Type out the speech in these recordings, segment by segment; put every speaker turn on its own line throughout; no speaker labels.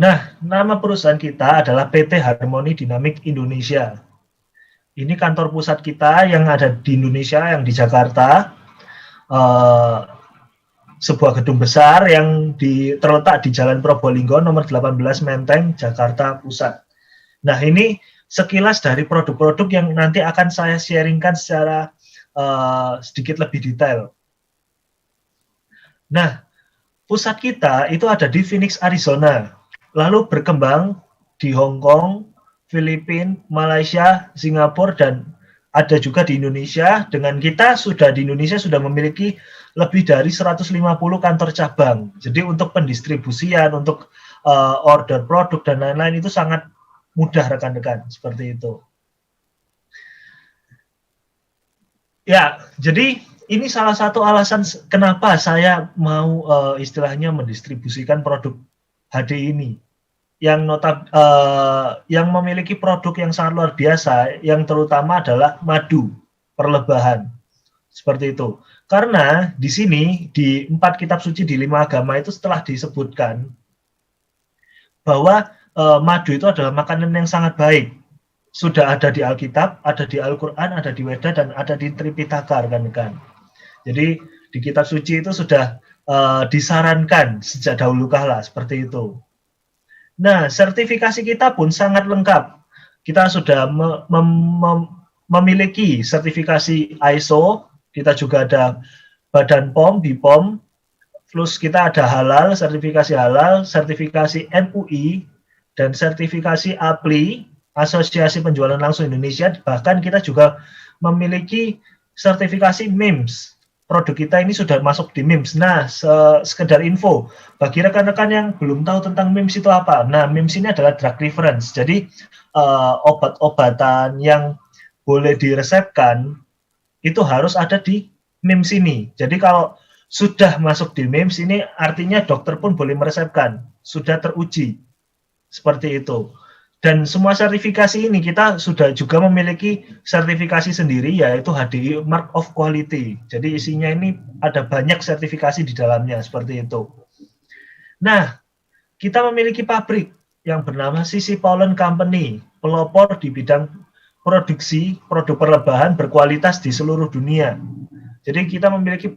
Nah, nama perusahaan kita adalah PT Harmoni Dynamic Indonesia. Ini kantor pusat kita yang ada di Indonesia, yang di Jakarta. Sebuah gedung besar yang terletak di Jalan Probolinggo nomor 18 Menteng, Jakarta Pusat. Nah, ini sekilas dari produk-produk yang nanti akan saya sharingkan secara sedikit lebih detail. Nah, pusat kita itu ada di Phoenix, Arizona, lalu berkembang di Hong Kong, Filipina, Malaysia, Singapura, dan ada juga di Indonesia. Dengan kita di Indonesia sudah memiliki lebih dari 150 kantor cabang. Jadi untuk pendistribusian, untuk order produk dan lain-lain itu sangat mudah rekan-rekan, seperti itu. Ya, jadi ini salah satu alasan kenapa saya mau istilahnya mendistribusikan produk HD ini. Yang memiliki produk yang sangat luar biasa, yang terutama adalah madu perlebahan, seperti itu. Karena di sini di 4 kitab suci di 5 agama itu setelah disebutkan bahwa madu itu adalah makanan yang sangat baik. Sudah ada di Alkitab, ada di Al-Quran, ada di Weda, dan ada di Tripitaka, rekan-rekan. Jadi di kitab suci itu sudah disarankan sejak dahulu kala seperti itu. Nah, sertifikasi kita pun sangat lengkap. Kita sudah memiliki sertifikasi ISO, kita juga ada Badan POM, BPOM, plus kita ada halal, sertifikasi MUI, dan sertifikasi APLI, Asosiasi Penjualan Langsung Indonesia. Bahkan kita juga memiliki sertifikasi MIMS. Produk kita ini sudah masuk di MIMS. Nah, sekedar info, bagi rekan-rekan yang belum tahu tentang MIMS itu apa. Nah, MIMS ini adalah drug reference. Jadi, obat-obatan yang boleh diresepkan itu harus ada di MIMS ini. Jadi, kalau sudah masuk di MIMS ini artinya dokter pun boleh meresepkan. Sudah teruji. Seperti itu. Dan semua sertifikasi ini kita sudah juga memiliki sertifikasi sendiri, yaitu HDI Mark of Quality. Jadi isinya ini ada banyak sertifikasi di dalamnya, seperti itu. Nah, kita memiliki pabrik yang bernama Sisi Pollen Company, pelopor di bidang produksi produk perlebahan berkualitas di seluruh dunia. Jadi kita memiliki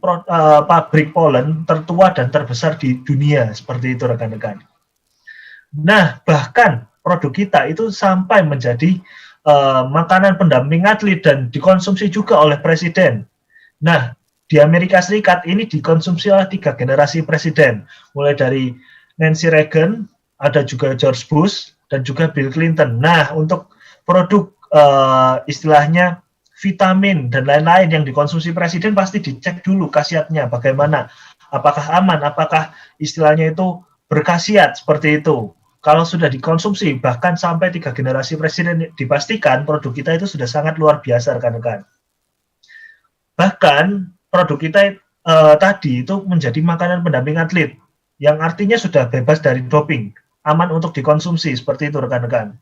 pabrik pollen tertua dan terbesar di dunia, seperti itu rekan-rekan. Nah, bahkan produk kita itu sampai menjadi makanan pendamping atlet dan dikonsumsi juga oleh presiden. Nah, di Amerika Serikat ini dikonsumsi oleh 3 generasi presiden, mulai dari Nancy Reagan, ada juga George Bush, dan juga Bill Clinton. Nah, untuk produk istilahnya vitamin dan lain-lain yang dikonsumsi presiden pasti dicek dulu khasiatnya bagaimana, apakah aman, apakah istilahnya itu berkhasiat, seperti itu. Kalau sudah dikonsumsi, bahkan sampai 3 generasi presiden, dipastikan produk kita itu sudah sangat luar biasa, rekan-rekan. Bahkan produk kita tadi itu menjadi makanan pendamping atlet, yang artinya sudah bebas dari doping, aman untuk dikonsumsi, seperti itu rekan-rekan.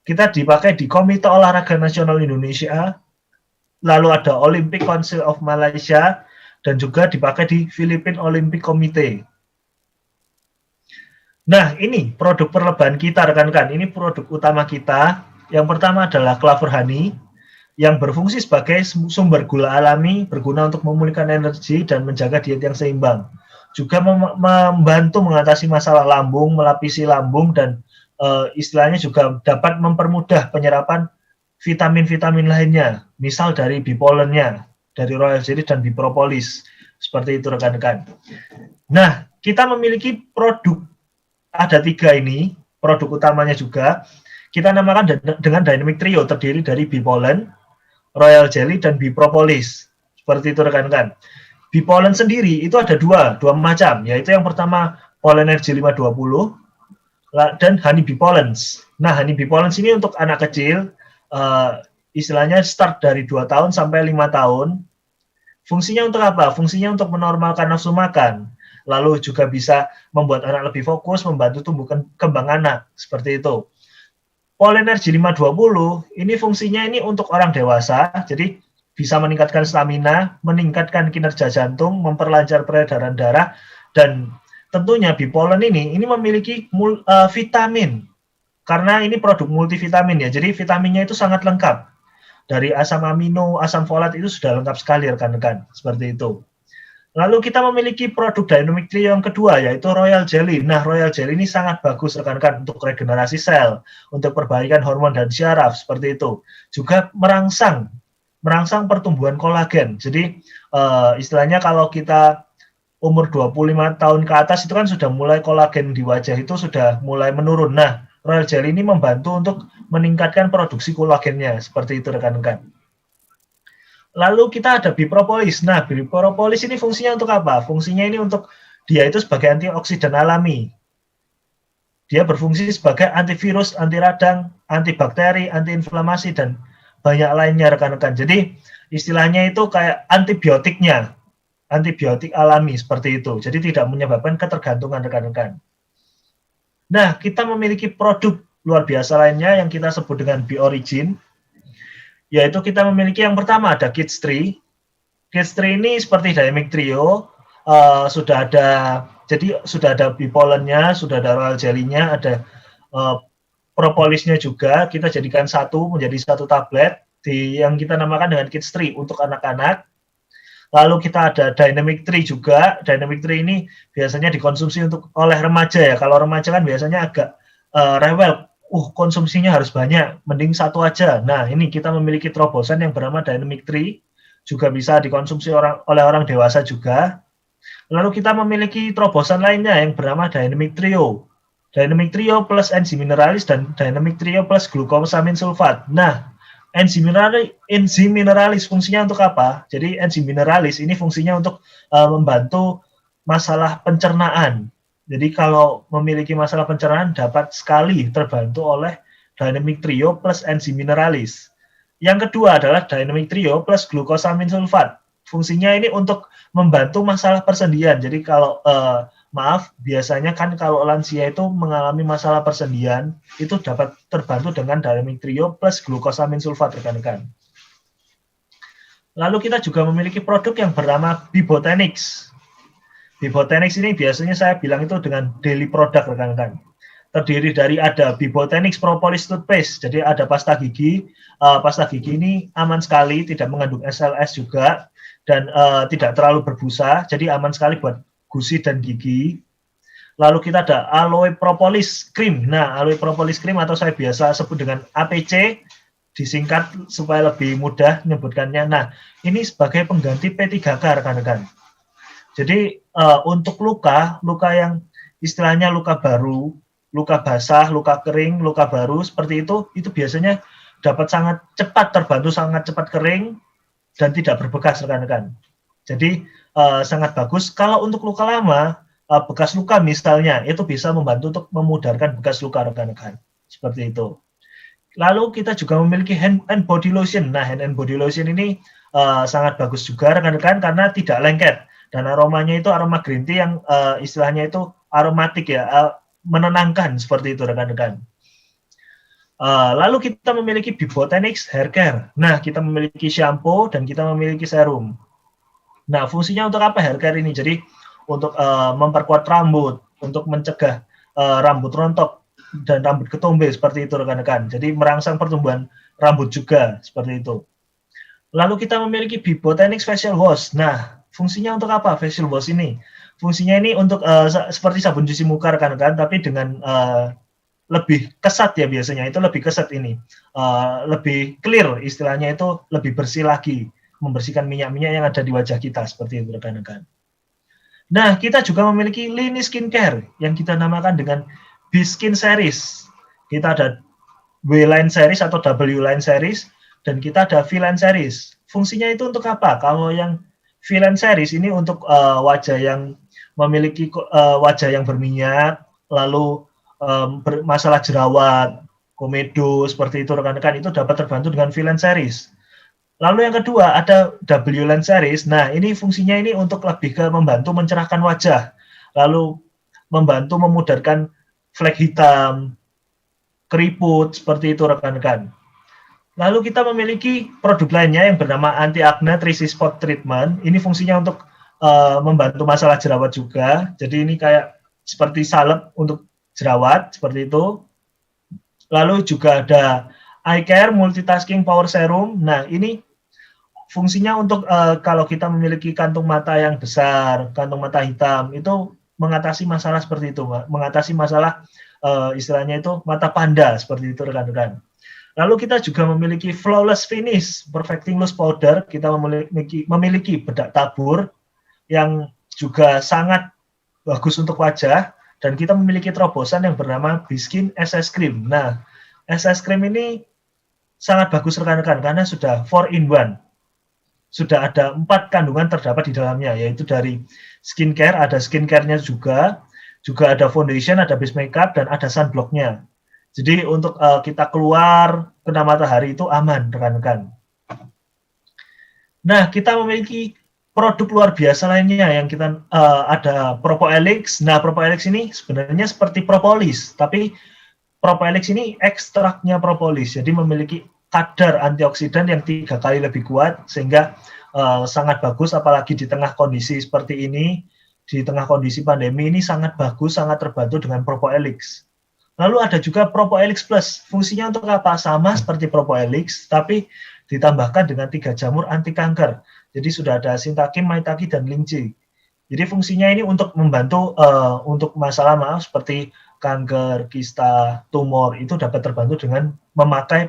Kita dipakai di Komite Olahraga Nasional Indonesia, lalu ada Olympic Council of Malaysia, dan juga dipakai di Philippine Olympic Committee. Nah, ini produk perlebahan kita, rekan-rekan. Ini produk utama kita. Yang pertama adalah Clover Honey, yang berfungsi sebagai sumber gula alami, berguna untuk memulihkan energi dan menjaga diet yang seimbang. Juga membantu mengatasi masalah lambung, melapisi lambung, dan istilahnya juga dapat mempermudah penyerapan vitamin-vitamin lainnya, misal dari bee pollennya, dari royal jelly dan bee propolis. Seperti itu, rekan-rekan. Nah, kita memiliki produk, ada 3 ini, produk utamanya juga, kita namakan dengan Dynamic Trio, terdiri dari bee pollen, royal jelly, dan bee propolis. Seperti itu, rekan-rekan. Bee pollen sendiri itu ada dua macam, yaitu yang pertama pollen energy 520 dan honey bee pollens. Nah, honey bee pollens ini untuk anak kecil, istilahnya start dari 2 tahun sampai 5 tahun. Fungsinya untuk apa? Fungsinya untuk menormalkan nafsu makan. Lalu juga bisa membuat anak lebih fokus, membantu tumbuh kembang anak, seperti itu. Pollen energy 520 ini fungsinya ini untuk orang dewasa, jadi bisa meningkatkan stamina, meningkatkan kinerja jantung, memperlancar peredaran darah, dan tentunya Bipolen ini memiliki vitamin, karena ini produk multivitamin ya, jadi vitaminnya itu sangat lengkap. Dari asam amino, asam folat itu sudah lengkap sekali rekan-rekan, seperti itu. Lalu kita memiliki produk Dynamic Trio yang kedua, yaitu Royal Jelly. Nah, Royal Jelly ini sangat bagus rekan-rekan untuk regenerasi sel, untuk perbaikan hormon dan syaraf, seperti itu. Juga merangsang pertumbuhan kolagen. Jadi, istilahnya kalau kita umur 25 tahun ke atas itu kan sudah mulai kolagen di wajah itu sudah mulai menurun. Nah, Royal Jelly ini membantu untuk meningkatkan produksi kolagennya, seperti itu rekan-rekan. Lalu kita ada bipropolis. Nah, bipropolis ini fungsinya untuk apa? Fungsinya ini untuk dia itu sebagai antioksidan alami. Dia berfungsi sebagai antivirus, anti radang, antibakteri, antiinflamasi, dan banyak lainnya rekan-rekan. Jadi istilahnya itu kayak antibiotiknya, antibiotik alami seperti itu. Jadi tidak menyebabkan ketergantungan rekan-rekan. Nah, kita memiliki produk luar biasa lainnya yang kita sebut dengan Biorigin, yaitu kita memiliki yang pertama ada Kids Tree. Kids Tree ini seperti Dynamic Trio, sudah ada Bipolennya, sudah ada Royal Jelly-nya, ada propolisnya juga. Kita jadikan menjadi satu tablet yang kita namakan dengan Kids Tree untuk anak-anak. Lalu kita ada Dynamic Tree juga. Dynamic Tree ini biasanya dikonsumsi oleh remaja ya. Kalau remaja kan biasanya agak rewel. Konsumsinya harus banyak, mending satu aja. Nah, ini kita memiliki terobosan yang bernama Dynamic Tree, juga bisa dikonsumsi oleh orang dewasa juga. Lalu kita memiliki terobosan lainnya yang bernama Dynamic Trio. Dynamic Trio plus enzim mineralis dan Dynamic Trio plus glukosamin sulfat. Nah, enzim mineralis fungsinya untuk apa? Jadi enzim mineralis ini fungsinya untuk membantu masalah pencernaan. Jadi kalau memiliki masalah pencernaan dapat sekali terbantu oleh Dynamic Trio plus enzim mineralis. Yang kedua adalah Dynamic Trio plus glukosamin sulfat. Fungsinya ini untuk membantu masalah persendian. Jadi kalau biasanya kan kalau lansia itu mengalami masalah persendian, itu dapat terbantu dengan Dynamic Trio plus glukosamin sulfat rekan-rekan. Lalu kita juga memiliki produk yang bernama Bibotanix. Bibotanix ini biasanya saya bilang itu dengan daily product rekan-rekan. Terdiri dari ada Bibotanix Propolis Toothpaste, jadi ada pasta gigi. Pasta gigi ini aman sekali, tidak mengandung SLS juga, dan tidak terlalu berbusa, jadi aman sekali buat gusi dan gigi. Lalu kita ada Aloe Propolis Cream. Nah, Aloe Propolis Cream atau saya biasa sebut dengan APC, disingkat supaya lebih mudah menyebutkannya. Nah, ini sebagai pengganti P3K rekan-rekan. Jadi untuk luka yang istilahnya luka baru, luka basah, luka kering, luka baru seperti itu biasanya dapat sangat cepat terbantu, sangat cepat kering dan tidak berbekas rekan-rekan. Jadi sangat bagus. Kalau untuk luka lama, bekas luka misalnya, itu bisa membantu untuk memudarkan bekas luka rekan-rekan. Seperti itu. Lalu kita juga memiliki hand and body lotion. Nah, hand and body lotion ini sangat bagus juga rekan-rekan karena tidak lengket. Dan aromanya itu aroma green tea yang istilahnya itu aromatik ya, menenangkan seperti itu rekan-rekan. Lalu kita memiliki Bibotanix Hair Care. Nah, kita memiliki shampoo dan kita memiliki serum. Nah, fungsinya untuk apa hair care ini? Jadi untuk memperkuat rambut, untuk mencegah rambut rontok dan rambut ketombe seperti itu rekan-rekan. Jadi merangsang pertumbuhan rambut juga seperti itu. Lalu kita memiliki Bibotanix Facial Wash. Nah, fungsinya untuk apa facial wash ini? Fungsinya ini untuk seperti sabun cuci muka rekan-rekan, tapi dengan lebih kesat ya biasanya, itu lebih kesat ini. Lebih clear istilahnya, itu lebih bersih lagi, membersihkan minyak-minyak yang ada di wajah kita, seperti itu rekan-rekan. Nah, kita juga memiliki lini skincare yang kita namakan dengan B-Skin Series. Kita ada W-Line Series atau W-Line Series, dan kita ada V-Line Series. Fungsinya itu untuk apa? Kalau yang V-Line Series ini untuk wajah yang memiliki wajah yang berminyak, lalu bermasalah jerawat, komedo, seperti itu rekan-rekan, itu dapat terbantu dengan V-Line Series. Lalu yang kedua ada W-Line Series. Nah, ini fungsinya ini untuk lebih ke membantu mencerahkan wajah, lalu membantu memudarkan flek hitam, keriput, seperti itu rekan-rekan. Lalu kita memiliki produk lainnya yang bernama Anti-Acne 3C Spot Treatment. Ini fungsinya untuk membantu masalah jerawat juga. Jadi ini kayak seperti salep untuk jerawat, seperti itu. Lalu juga ada eye care multitasking power serum. Nah, ini fungsinya untuk kalau kita memiliki kantung mata yang besar, kantung mata hitam, itu mengatasi masalah seperti itu, mengatasi masalah istilahnya itu mata panda, seperti itu rekan-rekan. Lalu kita juga memiliki flawless finish, perfecting loose powder, kita memiliki bedak tabur yang juga sangat bagus untuk wajah, dan kita memiliki terobosan yang bernama Biskin SS Cream. Nah, SS Cream ini sangat bagus rekan-rekan karena sudah 4 in 1. Sudah ada 4 kandungan terdapat di dalamnya, yaitu dari skincare, ada skincare-nya juga ada foundation, ada base makeup, dan ada sunblock-nya. Jadi untuk kita keluar kena matahari itu aman, rekan-rekan. Nah, kita memiliki produk luar biasa lainnya yang kita ada Propoelix. Nah, Propoelix ini sebenarnya seperti propolis, tapi Propoelix ini ekstraknya propolis, jadi memiliki kadar antioksidan yang 3 kali lebih kuat, sehingga sangat bagus, apalagi di tengah kondisi seperti ini, di tengah kondisi pandemi ini sangat bagus, sangat terbantu dengan Propoelix. Lalu ada juga Propoelix Plus, fungsinya untuk apa? Sama seperti Propoelix, tapi ditambahkan dengan 3 jamur anti kanker. Jadi sudah ada sintakim, maitake, dan linci. Jadi fungsinya ini untuk membantu untuk masalah seperti kanker, kista, tumor, itu dapat terbantu dengan memakai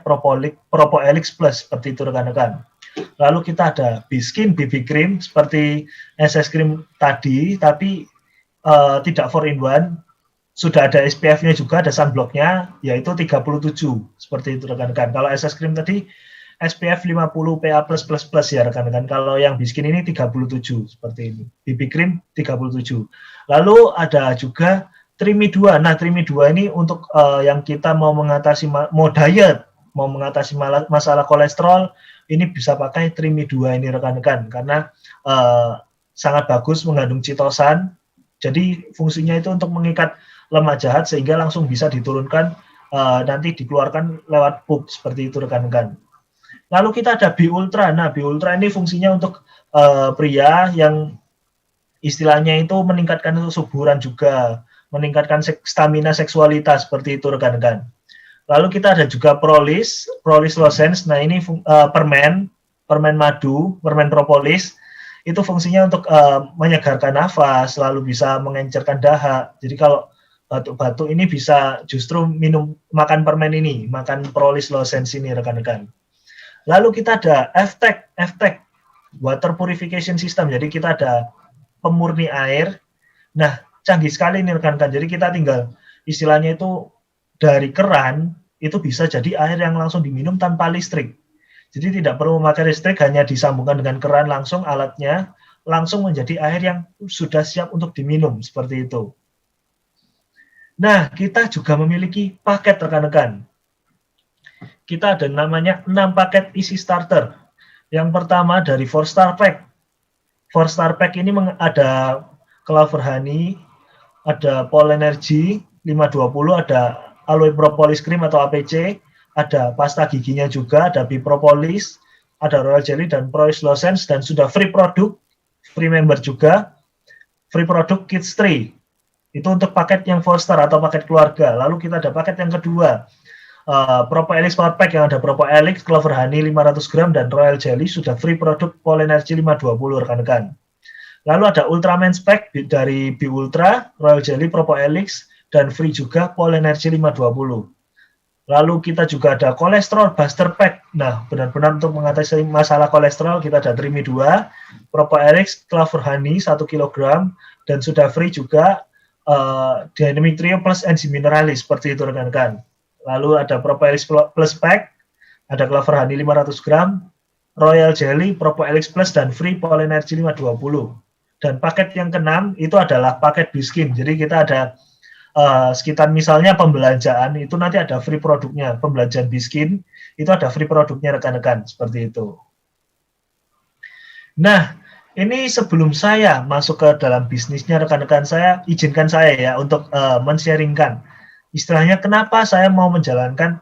Propoelix Plus, seperti itu rekan-rekan. Lalu kita ada Biskin BB Cream, seperti SS Cream tadi, tapi tidak 4 in 1, sudah ada SPF-nya juga, ada sunblock-nya, yaitu 37, seperti itu rekan-rekan. Kalau SS Cream tadi, SPF 50 PA+++ ya rekan-rekan. Kalau yang Biskin ini 37, seperti ini. BB Cream 37. Lalu ada juga Trimi 2. Nah, Trimi 2 ini untuk yang kita mau mengatasi, mau diet, mau mengatasi masalah kolesterol, ini bisa pakai Trimi 2 ini rekan-rekan, karena sangat bagus, mengandung chitosan. Jadi fungsinya itu untuk mengikat lemak jahat sehingga langsung bisa diturunkan, nanti dikeluarkan lewat pup, seperti itu rekan-rekan. Lalu kita ada B Ultra. Nah, B Ultra ini fungsinya untuk pria yang istilahnya itu meningkatkan kesuburan juga, meningkatkan stamina seksualitas, seperti itu rekan-rekan. Lalu kita ada juga Prolis Lozenge. Nah, ini permen madu, permen propolis. Itu fungsinya untuk menyegarkan nafas, selalu bisa mengencerkan dahak. Jadi kalau batuk-batuk ini bisa justru makan permen ini, makan Prolis Lozenge ini rekan-rekan. Lalu kita ada FTEC Water Purification System. Jadi kita ada pemurni air. Nah, canggih sekali ini rekan-rekan. Jadi kita tinggal istilahnya itu dari keran itu bisa jadi air yang langsung diminum tanpa listrik. Jadi tidak perlu memakai listrik, hanya disambungkan dengan keran langsung, alatnya langsung menjadi air yang sudah siap untuk diminum, seperti itu. Nah, kita juga memiliki paket rekan-rekan. Kita ada namanya 6 paket Easy Starter. Yang pertama dari 4-Star Pack. 4-Star Pack ini ada Clover Honey, ada Pol Energy 520, ada Aloe Propolis Cream atau APC, ada pasta giginya juga, ada Bipropolis, ada Royal Jelly dan Prolis Lozenge, dan sudah free produk, free member juga, free produk Kids 3. Itu untuk paket yang 4-star atau paket keluarga. Lalu kita ada paket yang kedua, Propoelix Power Pack, yang ada Propoelix, Clover Honey 500 gram, dan Royal Jelly, sudah free produk Pol Energy 520 rekan-rekan. Lalu ada Ultraman Pack dari B Ultra, Royal Jelly, Propoelix, dan free juga Pol Energy 520. Lalu kita juga ada Kolesterol Buster Pack. Nah, benar-benar untuk mengatasi masalah kolesterol, kita ada Trimi 2, Propoelix, Clover Honey 1 kg, dan sudah free juga Dynamic Trio Plus Enzim Mineralis, seperti itu rekan-rekan. Lalu ada Propoelix Plus Pack, ada Clover Honey 500 gram, Royal Jelly, Propoelix Plus, dan free Pol Energy 520. Dan paket yang keenam itu adalah paket Biskin. Jadi kita ada sekitar misalnya pembelanjaan, itu nanti ada free produknya. Pembelanjaan Biskin, itu ada free produknya rekan-rekan, seperti itu. Nah, ini sebelum saya masuk ke dalam bisnisnya rekan-rekan, izinkan saya ya untuk men-sharingkan. Istilahnya kenapa saya mau menjalankan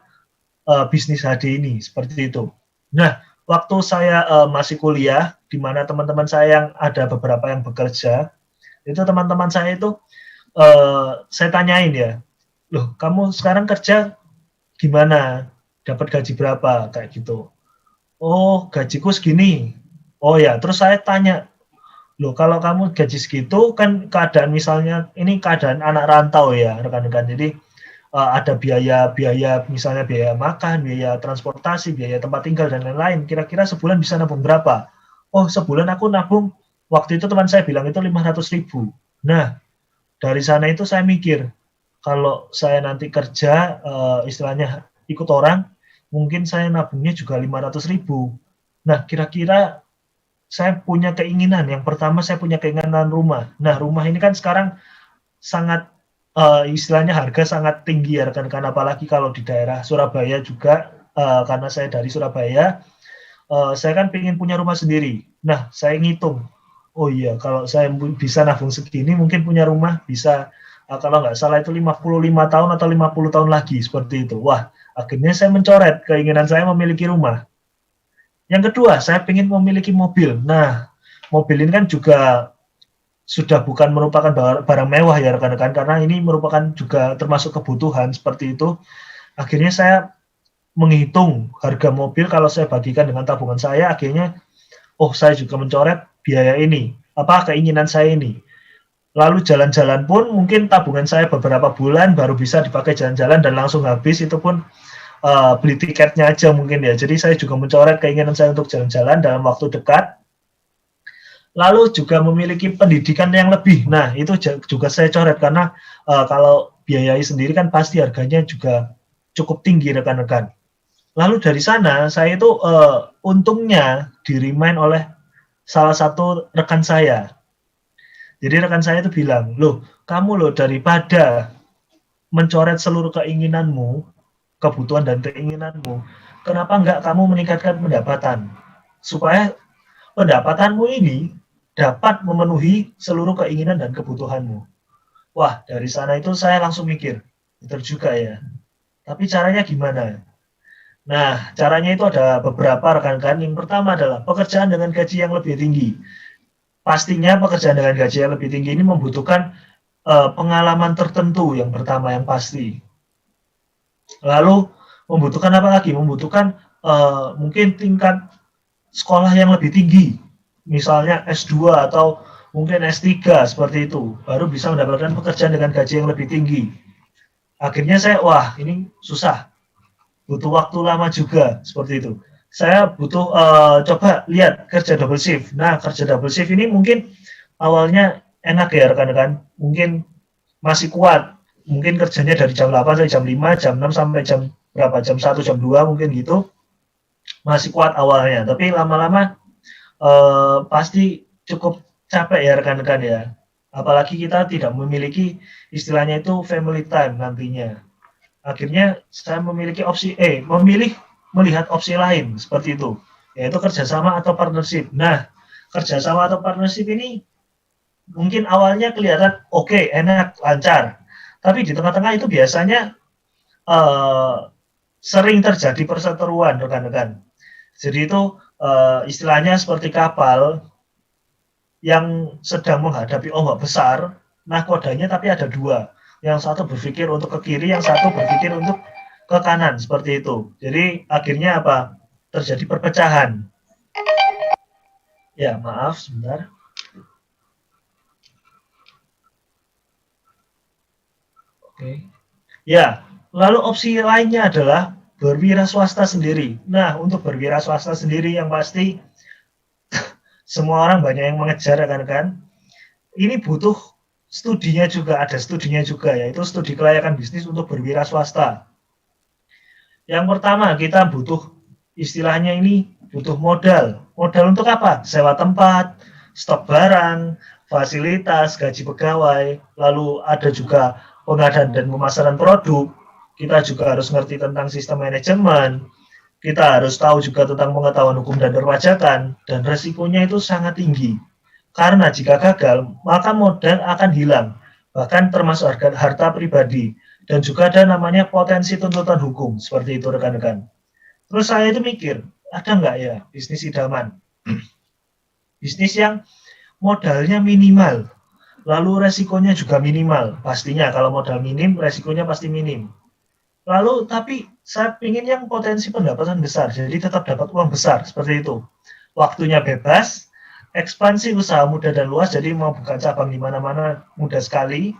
bisnis HD ini, seperti itu. Nah, waktu saya masih kuliah, di mana teman-teman saya yang ada beberapa yang bekerja, itu teman-teman saya itu saya tanyain ya, loh kamu sekarang kerja gimana? Dapat gaji berapa? Kayak gitu. Oh, gajiku segini. Oh ya, terus saya tanya, loh kalau kamu gaji segitu kan keadaan misalnya ini keadaan anak rantau ya rekan-rekan. Jadi ada biaya-biaya misalnya biaya makan, biaya transportasi, biaya tempat tinggal dan lain-lain. Kira-kira sebulan bisa nabung berapa? Oh, sebulan aku nabung waktu itu teman saya bilang itu 500.000. Nah, dari sana itu saya mikir kalau saya nanti kerja istilahnya ikut orang, mungkin saya nabungnya juga 500.000. Nah, kira-kira saya punya keinginan. Yang pertama saya punya keinginan rumah. Nah, rumah ini kan sekarang sangat istilahnya harga sangat tinggi ya rekan-rekan, apalagi kalau di daerah Surabaya juga, karena saya dari Surabaya, saya kan pengen punya rumah sendiri. Nah, saya ngitung, oh iya kalau saya bisa nabung segini mungkin punya rumah bisa, kalau nggak salah itu 55 tahun atau 50 tahun lagi seperti itu. Wah, akhirnya saya mencoret keinginan saya memiliki rumah. Yang kedua, saya ingin memiliki mobil. Nah, mobil ini kan juga sudah bukan merupakan barang mewah ya rekan-rekan, karena ini merupakan juga termasuk kebutuhan seperti itu. Akhirnya saya menghitung harga mobil kalau saya bagikan dengan tabungan saya, akhirnya oh saya juga mencoret biaya ini, apa keinginan saya ini. Lalu jalan-jalan pun mungkin tabungan saya beberapa bulan baru bisa dipakai jalan-jalan dan langsung habis, itu pun beli tiketnya aja mungkin ya. Jadi saya juga mencoret keinginan saya untuk jalan-jalan dalam waktu dekat. Lalu juga memiliki pendidikan yang lebih. Nah, itu juga saya coret karena kalau biayai sendiri kan pasti harganya juga cukup tinggi rekan-rekan. Lalu dari sana saya itu untungnya di-remind oleh salah satu rekan saya. Jadi rekan saya itu bilang, loh kamu loh daripada mencoret seluruh keinginanmu, kebutuhan dan keinginanmu, kenapa enggak kamu meningkatkan pendapatan? Supaya pendapatanmu ini dapat memenuhi seluruh keinginan dan kebutuhanmu. Wah, dari sana itu saya langsung mikir, betul juga ya. Tapi caranya gimana? Nah, caranya itu ada beberapa rekan-rekan. Yang pertama adalah pekerjaan dengan gaji yang lebih tinggi. Pastinya pekerjaan dengan gaji yang lebih tinggi ini membutuhkan pengalaman tertentu yang pertama yang pasti. Lalu membutuhkan apa lagi? Membutuhkan mungkin tingkat sekolah yang lebih tinggi, misalnya S2 atau mungkin S3 seperti itu, baru bisa mendapatkan pekerjaan dengan gaji yang lebih tinggi. Akhirnya saya, wah ini susah, butuh waktu lama juga seperti itu. Saya butuh coba lihat kerja double shift. Nah, kerja double shift ini mungkin awalnya enak ya rekan-rekan, mungkin masih kuat. Mungkin kerjanya dari jam 8 sampai jam 5, jam 6 sampai jam berapa? Jam 1, jam 2 mungkin gitu. Masih kuat awalnya, tapi lama-lama pasti cukup capek ya rekan-rekan ya. Apalagi kita tidak memiliki istilahnya itu family time nantinya. Akhirnya saya memiliki memilih melihat opsi lain seperti itu, yaitu kerjasama atau partnership. Nah, kerjasama atau partnership ini mungkin awalnya kelihatan oke, enak, lancar. Tapi di tengah-tengah itu biasanya sering terjadi perseteruan rekan-rekan. Jadi itu istilahnya seperti kapal yang sedang menghadapi ombak besar, nahkodanya tapi ada dua. Yang satu berpikir untuk ke kiri, yang satu berpikir untuk ke kanan, seperti itu. Jadi akhirnya apa? Terjadi perpecahan. Ya, maaf sebentar. Oke. Ya, lalu opsi lainnya adalah berwira swasta sendiri. Nah, untuk berwira swasta sendiri yang pasti semua orang banyak yang mengejar kan. Ini butuh studinya juga, ada studinya juga, yaitu studi kelayakan bisnis untuk berwira swasta. Yang pertama, kita butuh istilahnya ini butuh modal. Modal untuk apa? Sewa tempat, stok barang, fasilitas, gaji pegawai, lalu ada juga pengadaan dan pemasaran produk. Kita juga harus ngerti tentang sistem manajemen. Kita harus tahu juga tentang pengetahuan hukum dan perpajakan, dan resikonya itu sangat tinggi. Karena jika gagal, maka modal akan hilang, bahkan termasuk harta pribadi. Dan juga ada namanya potensi tuntutan hukum, seperti itu rekan-rekan. Terus saya itu mikir, ada nggak ya bisnis idaman? Bisnis yang modalnya minimal, Lalu resikonya juga minimal, pastinya kalau modal minim, resikonya pasti minim. Lalu tapi saya ingin yang potensi pendapatan besar, jadi tetap dapat uang besar, seperti itu. Waktunya bebas, ekspansi usaha mudah dan luas, jadi mau buka cabang di mana-mana mudah sekali,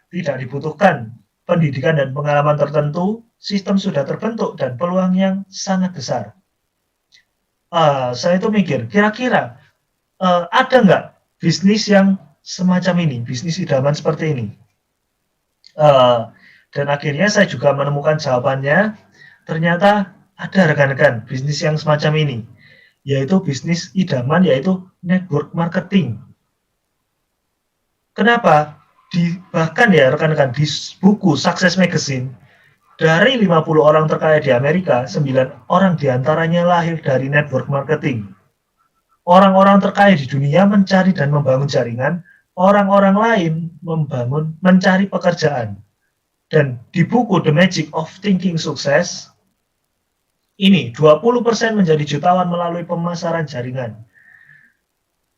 tidak dibutuhkan pendidikan dan pengalaman tertentu, sistem sudah terbentuk dan peluang yang sangat besar. Saya itu mikir, kira-kira ada nggak bisnis yang semacam ini, bisnis idaman seperti ini? Dan akhirnya saya juga menemukan jawabannya, ternyata ada rekan-rekan bisnis yang semacam ini, yaitu bisnis idaman, yaitu network marketing. Kenapa? Bahkan ya rekan-rekan, di buku Success Magazine, dari 50 orang terkaya di Amerika, 9 orang diantaranya lahir dari network marketing. Orang-orang terkaya di dunia mencari dan membangun jaringan, orang-orang lain mencari pekerjaan. Dan di buku The Magic of Thinking Success, ini 20% menjadi jutawan melalui pemasaran jaringan.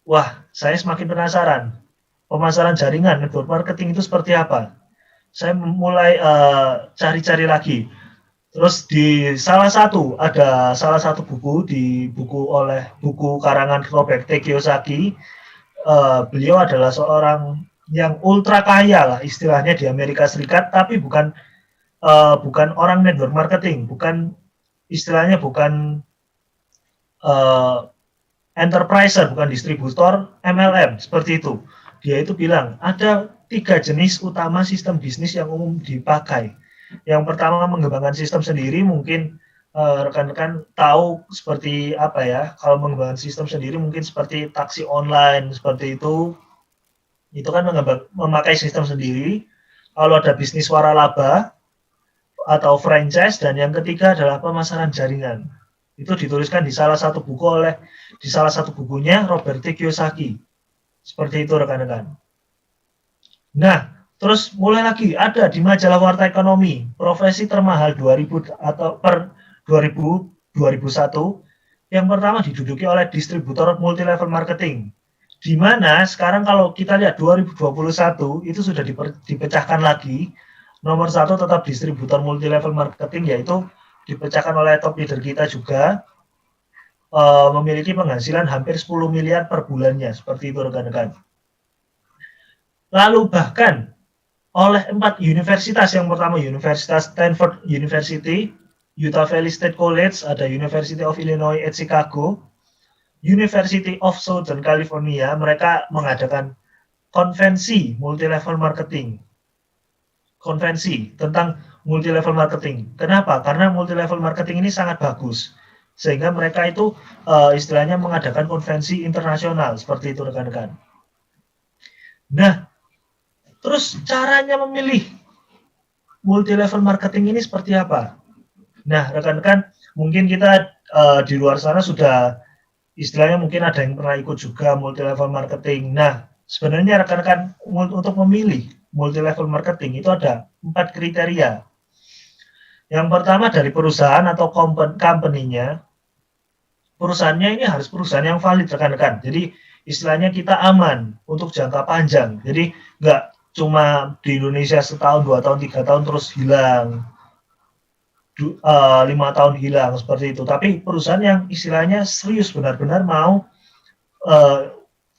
Wah, saya semakin penasaran. Pemasaran jaringan, network marketing itu seperti apa? Saya mulai cari-cari lagi. Terus ada salah satu buku, buku karangan Robert T. Kiyosaki. Beliau adalah seorang yang ultra kaya lah istilahnya di Amerika Serikat, tapi bukan orang network marketing, istilahnya bukan enterpriser, bukan distributor MLM seperti itu. Dia itu bilang ada 3 jenis utama sistem bisnis yang umum dipakai. Yang pertama mengembangkan sistem sendiri, mungkin rekan-rekan tahu seperti apa ya, kalau mengembangkan sistem sendiri mungkin seperti taksi online seperti itu kan memakai sistem sendiri. Kalau ada bisnis waralaba atau franchise, dan yang ketiga adalah pemasaran jaringan. Itu dituliskan di salah satu bukunya Robert T. Kiyosaki. Seperti itu rekan-rekan. Nah, terus mulai lagi ada di majalah Warta Ekonomi, profesi termahal 2000 atau per 2001 yang pertama diduduki oleh distributor multilevel marketing. Di mana sekarang kalau kita lihat 2021 itu sudah dipecahkan lagi. Nomor 1 tetap distributor multilevel marketing, yaitu dipecahkan oleh top leader kita juga, memiliki penghasilan hampir 10 miliar per bulannya, seperti itu rekan-rekan. Lalu bahkan oleh 4 universitas, yang pertama Universitas Stanford University, Utah Valley State College, ada University of Illinois at Chicago, University of Southern California, mereka mengadakan konvensi multilevel marketing. Konvensi tentang multilevel marketing. Kenapa? Karena multilevel marketing ini sangat bagus. Sehingga mereka itu istilahnya mengadakan konvensi internasional, seperti itu rekan-rekan. Nah, terus caranya memilih multilevel marketing ini seperti apa? Nah, rekan-rekan, mungkin kita di luar sana sudah istilahnya mungkin ada yang pernah ikut juga multilevel marketing. Nah, sebenarnya rekan-rekan untuk memilih multilevel marketing itu ada 4 kriteria. Yang pertama dari perusahaan atau company-nya. Perusahaannya ini harus perusahaan yang valid rekan-rekan. Jadi istilahnya kita aman untuk jangka panjang. Jadi nggak cuma di Indonesia setahun, 2 tahun, 3 tahun terus hilang. 5 tahun hilang seperti itu. Tapi perusahaan yang istilahnya serius benar-benar mau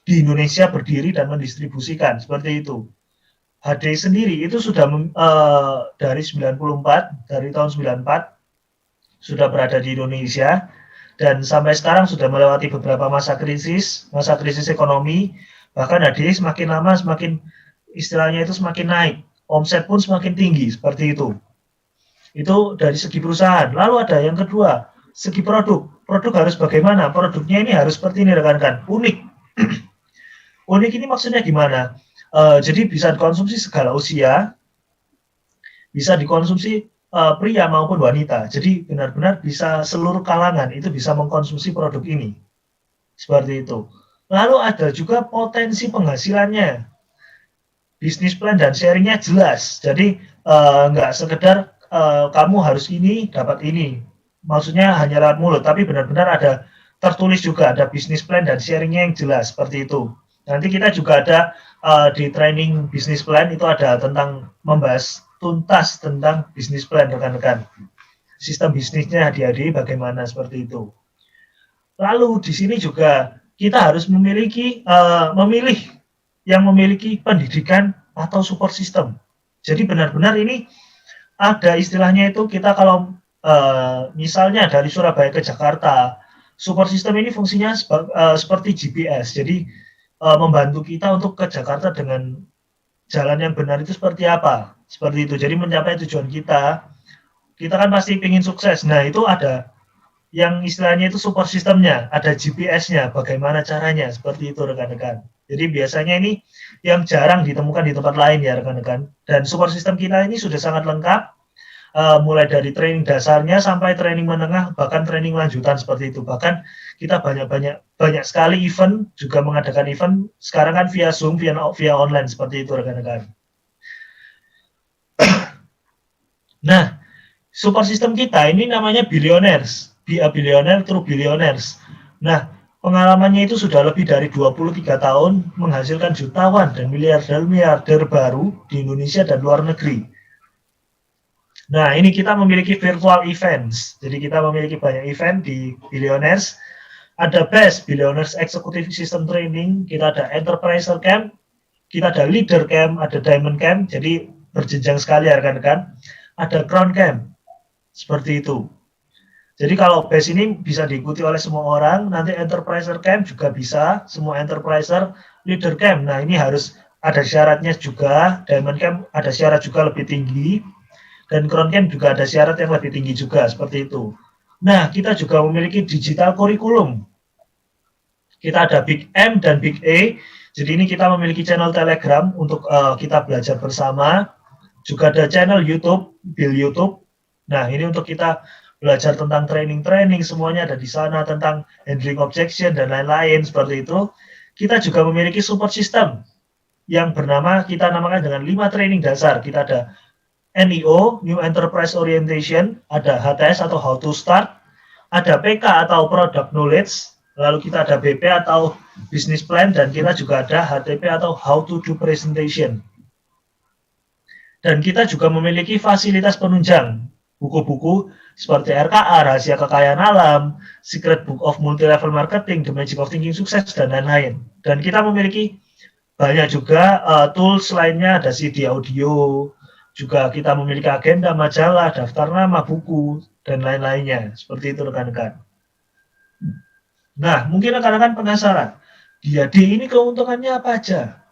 di Indonesia berdiri dan mendistribusikan seperti itu. HD sendiri itu sudah dari 94, dari tahun 94 sudah berada di Indonesia, dan sampai sekarang sudah melewati beberapa masa krisis ekonomi. Bahkan HD semakin lama semakin istilahnya itu semakin naik, omset pun semakin tinggi seperti itu. Itu dari segi perusahaan. Lalu ada yang kedua, segi produk harus bagaimana? Produknya ini harus seperti ini rekan-rekan, unik. Unik ini maksudnya gimana? Jadi bisa dikonsumsi segala usia, bisa dikonsumsi pria maupun wanita. Jadi benar-benar bisa seluruh kalangan itu bisa mengkonsumsi produk ini. Seperti itu. Lalu ada juga potensi penghasilannya. Bisnis plan dan sharingnya jelas. Jadi nggak sekedar kamu harus ini, dapat ini. Maksudnya hanya lewat mulut, tapi benar-benar ada tertulis juga, ada bisnis plan dan sharingnya yang jelas. Seperti itu. Nanti kita juga ada di training business plan itu ada tentang membahas tuntas tentang business plan rekan-rekan. Sistem bisnisnya adik-adik bagaimana seperti itu. Lalu di sini juga kita harus memiliki memilih yang memiliki pendidikan atau support system. Jadi benar-benar ini ada istilahnya itu kita kalau misalnya dari Surabaya ke Jakarta, support system ini fungsinya seperti GPS. Jadi membantu kita untuk ke Jakarta dengan jalan yang benar itu seperti apa. Seperti itu. Jadi mencapai tujuan kita kan pasti ingin sukses. Nah, itu ada yang istilahnya itu support sistemnya, ada GPS-nya, bagaimana caranya, seperti itu rekan-rekan. Jadi biasanya ini yang jarang ditemukan di tempat lain ya rekan-rekan. Dan support system kita ini sudah sangat lengkap, mulai dari training dasarnya sampai training menengah, bahkan training lanjutan seperti itu. Bahkan kita banyak sekali event, juga mengadakan event, sekarang kan via Zoom, via online, seperti itu rekan-rekan. Nah, support system kita ini namanya Billionaires. Be a Billionaire through Billionaires. Nah, pengalamannya itu sudah lebih dari 23 tahun menghasilkan jutawan dan miliarder baru di Indonesia dan luar negeri. Nah, ini kita memiliki virtual events. Jadi kita memiliki banyak event di Billionaires. Ada Best Billionaires Executive System Training, kita ada Enterprise Camp, kita ada Leader Camp, ada Diamond Camp. Jadi berjenjang sekali ya rekan-rekan. Ada Crown Camp. Seperti itu. Jadi kalau base ini bisa diikuti oleh semua orang, nanti enterpriser camp juga bisa, semua enterpriser leader camp. Nah, ini harus ada syaratnya juga, diamond camp ada syarat juga lebih tinggi, dan crown camp juga ada syarat yang lebih tinggi juga, seperti itu. Nah, kita juga memiliki digital curriculum. Kita ada Big M dan Big A, jadi ini kita memiliki channel Telegram untuk kita belajar bersama, juga ada channel YouTube, Bill YouTube. Nah, ini untuk kita belajar tentang training, semuanya ada di sana, tentang handling objection dan lain-lain, seperti itu. Kita juga memiliki support system yang bernama, kita namakan dengan 5 training dasar. Kita ada NEO, New Enterprise Orientation, ada HTS atau How to Start, ada PK atau Product Knowledge, lalu kita ada BP atau Business Plan, dan kita juga ada HTP atau How to Do Presentation. Dan kita juga memiliki fasilitas penunjang, buku-buku seperti RKA, Rahasia Kekayaan Alam, Secret Book of Multi-Level Marketing, The Magic of Thinking Sukses, dan lain-lain. Dan kita memiliki banyak juga tools lainnya, ada CD audio, juga kita memiliki agenda, majalah, daftar nama, buku, dan lain-lainnya. Seperti itu rekan-rekan. Nah, mungkin rekan-rekan penasaran, di AD ini keuntungannya apa aja?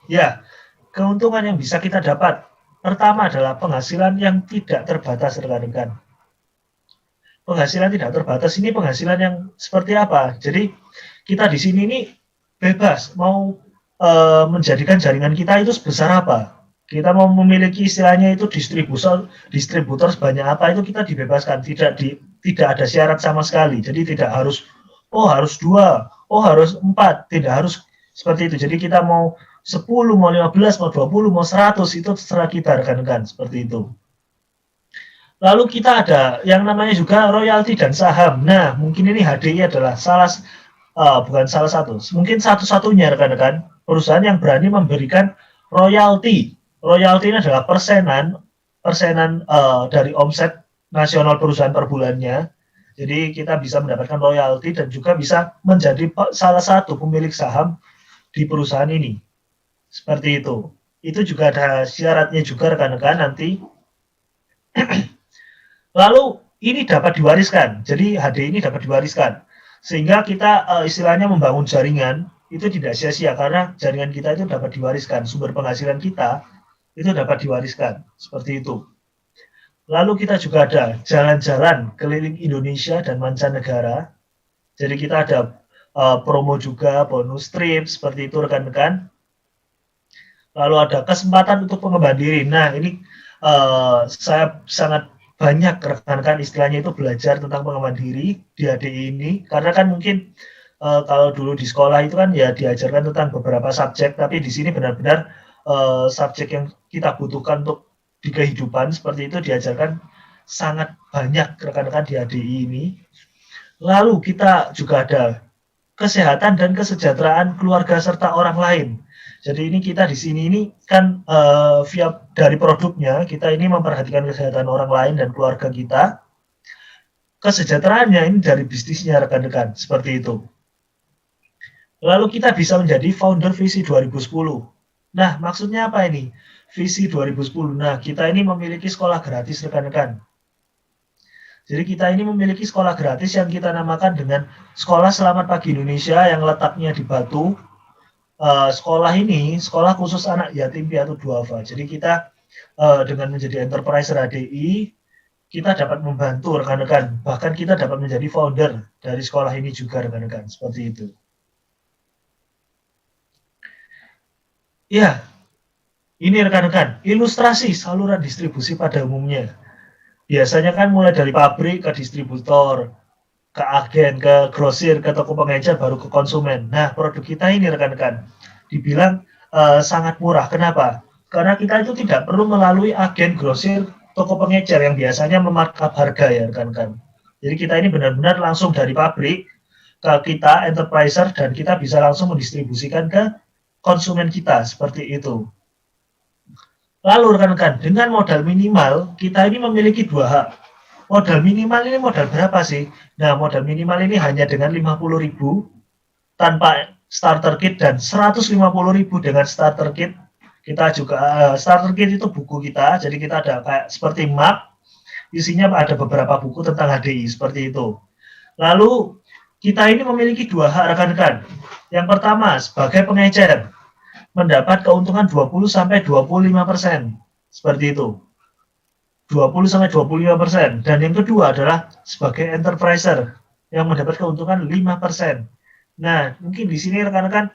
Ya, keuntungan yang bisa kita dapat pertama adalah penghasilan yang tidak terbatas rekan-rekan. Penghasilan tidak terbatas ini penghasilan yang seperti apa? Jadi kita di sini ini bebas mau menjadikan jaringan kita itu sebesar apa. Kita mau memiliki istilahnya itu distributor sebanyak apa itu kita dibebaskan, tidak ada syarat sama sekali. Jadi tidak harus harus 2, harus 4, tidak harus seperti itu. Jadi kita mau 10, mau 15, mau 20, mau 100, itu terserah kita rekan-rekan, seperti itu. Lalu kita ada yang namanya juga royalti dan saham. Nah, mungkin ini HDI adalah bukan salah satu, mungkin satu-satunya rekan-rekan perusahaan yang berani memberikan royalti. Royalti ini adalah persenan dari omset nasional perusahaan per bulannya. Jadi kita bisa mendapatkan royalti dan juga bisa menjadi salah satu pemilik saham di perusahaan ini. Seperti itu. Itu juga ada syaratnya juga rekan-rekan nanti. Lalu ini dapat diwariskan. Jadi HD ini dapat diwariskan. Sehingga kita istilahnya membangun jaringan itu tidak sia-sia karena jaringan kita itu dapat diwariskan. Sumber penghasilan kita itu dapat diwariskan. Seperti itu. Lalu kita juga ada jalan-jalan keliling Indonesia dan mancanegara. Jadi kita ada promo juga, bonus trip, seperti itu rekan-rekan. Lalu ada kesempatan untuk pengembangan diri. Nah, ini saya sangat banyak rekan-rekan istilahnya itu belajar tentang pengembangan diri di ADI ini. Karena kan mungkin kalau dulu di sekolah itu kan ya diajarkan tentang beberapa subjek, tapi di sini benar-benar subjek yang kita butuhkan untuk di kehidupan seperti itu diajarkan sangat banyak rekan-rekan di ADI ini. Lalu kita juga ada kesehatan dan kesejahteraan keluarga serta orang lain. Jadi ini kita di sini ini kan via dari produknya kita ini memperhatikan kesehatan orang lain dan keluarga kita. Kesejahteraannya ini dari bisnisnya rekan-rekan, seperti itu. Lalu kita bisa menjadi founder visi 2010. Nah, maksudnya apa ini? Visi 2010. Nah, kita ini memiliki sekolah gratis rekan-rekan. Jadi kita ini memiliki sekolah gratis yang kita namakan dengan Sekolah Selamat Pagi Indonesia yang letaknya di Batu. Sekolah ini sekolah khusus anak yatim piatu duafa. Jadi kita dengan menjadi enterprise HDI, kita dapat membantu rekan-rekan, bahkan kita dapat menjadi founder dari sekolah ini juga rekan-rekan, seperti itu. Ya, ini rekan-rekan, ilustrasi saluran distribusi pada umumnya. Biasanya kan mulai dari pabrik ke distributor, ke agen, ke grosir, ke toko pengecer, baru ke konsumen. Nah, produk kita ini rekan-rekan, dibilang sangat murah. Kenapa? Karena kita itu tidak perlu melalui agen grosir, toko pengecer yang biasanya memarkup harga ya rekan-rekan. Jadi kita ini benar-benar langsung dari pabrik ke kita, enterpriser, dan kita bisa langsung mendistribusikan ke konsumen kita, seperti itu. Lalu rekan-rekan, dengan modal minimal, kita ini memiliki 2 hak. Modal minimal ini modal berapa sih? Nah, modal minimal ini hanya dengan 50.000 tanpa starter kit dan 150.000 dengan starter kit. Kita juga starter kit itu buku kita, jadi kita ada kayak seperti map, isinya ada beberapa buku tentang HDI seperti itu. Lalu kita ini memiliki 2 hak rekan-rekan. Yang pertama sebagai pengecer mendapat keuntungan 20-25%, seperti itu. 20-25%. Dan yang kedua adalah sebagai enterpriser yang mendapat keuntungan 5%. Nah, mungkin di sini rekan-rekan